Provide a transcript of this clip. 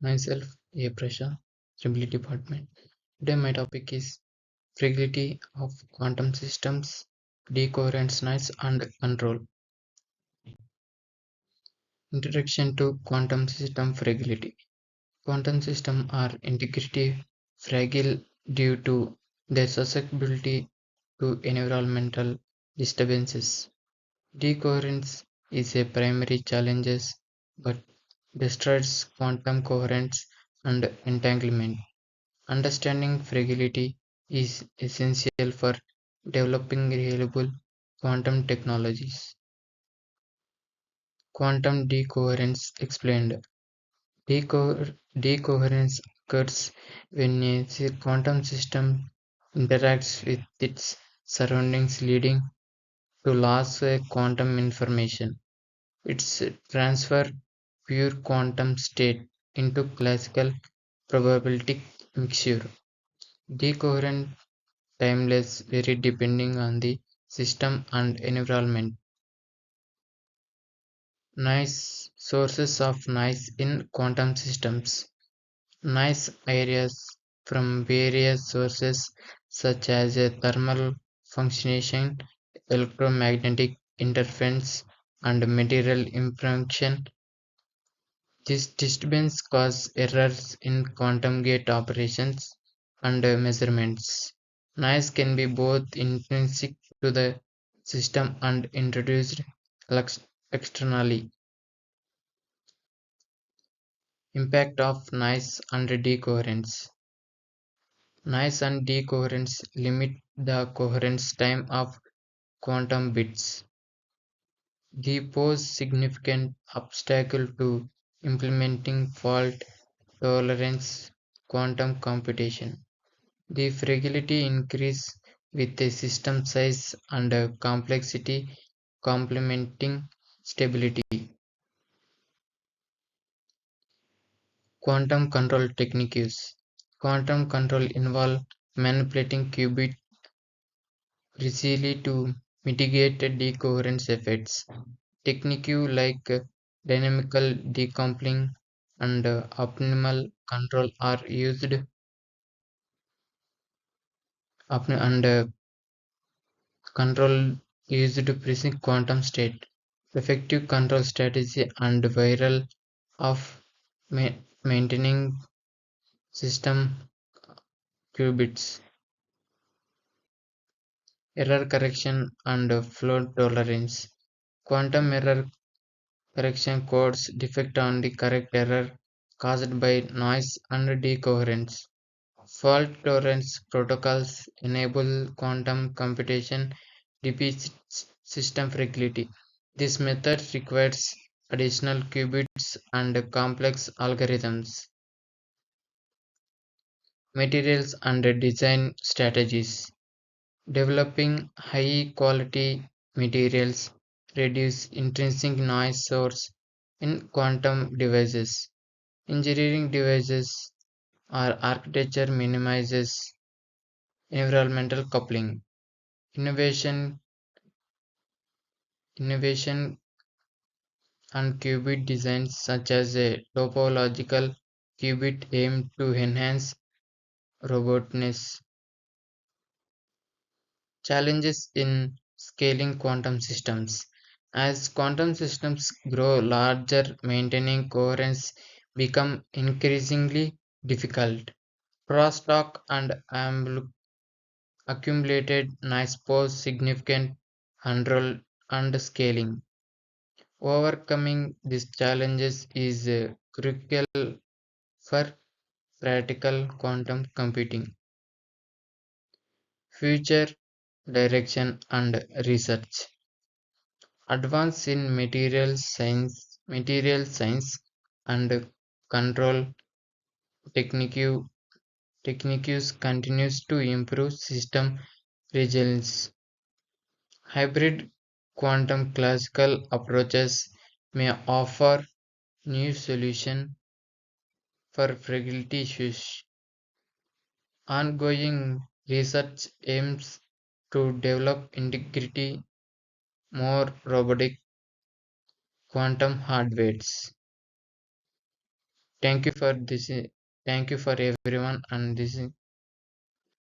Myself, A. Prasha, Stability Department. Today my topic is fragility of quantum systems, decoherence noise and control. Introduction to quantum system fragility. Quantum systems are integrity fragile due to their susceptibility to environmental disturbances. Decoherence is a primary challenge but destroys quantum coherence and entanglement. Understanding fragility is essential for developing reliable quantum technologies. Quantum decoherence explained. Decoherence occurs when a quantum system interacts with its surroundings, leading to loss of quantum information. Its transfer pure quantum state into classical probabilistic mixture. Decoherent timeless vary depending on the system and environment. Noise sources of noise in quantum systems. Noise areas from various sources such as a thermal fluctuation, electromagnetic interference, and material imperfection. This disturbance cause errors in quantum gate operations and measurements. Noise can be both intrinsic to the system and introduced externally. Impact of noise and decoherence. Noise and decoherence limit the coherence time of quantum bits. They pose significant obstacle to implementing fault tolerance quantum computation. The fragility increase with the system size and complexity complementing stability. Quantum control techniques. Quantum control involve manipulating qubit precisely to mitigate decoherence effects. Techniques like dynamical decoupling and optimal control are used and control used to predict quantum state. Effective control strategy and viral of ma- maintaining system qubits, error correction and flow tolerance. Quantum error correction codes defect on the correct error caused by noise and decoherence. Fault tolerance protocols enable quantum computation repeats system fragility. This method requires additional qubits and complex algorithms. Materials and design strategies. Developing high quality materials reduce intrinsic noise source in quantum devices. Engineering devices or architecture minimizes environmental coupling. Innovation, innovation and qubit designs such as a topological qubit aim to enhance robustness. Challenges in scaling quantum systems. As quantum systems grow larger, maintaining coherence become increasingly difficult. Crosstalk and accumulated noise pose significant control and scaling. Overcoming these challenges is critical for practical quantum computing. Future direction and research. Advance in material science and control technique, techniques continues to improve system resilience. Hybrid quantum classical approaches may offer new solutions for fragility issues. Ongoing research aims to develop integrity more robotic quantum hardwares. Thank you for this. Thank you for everyone, and this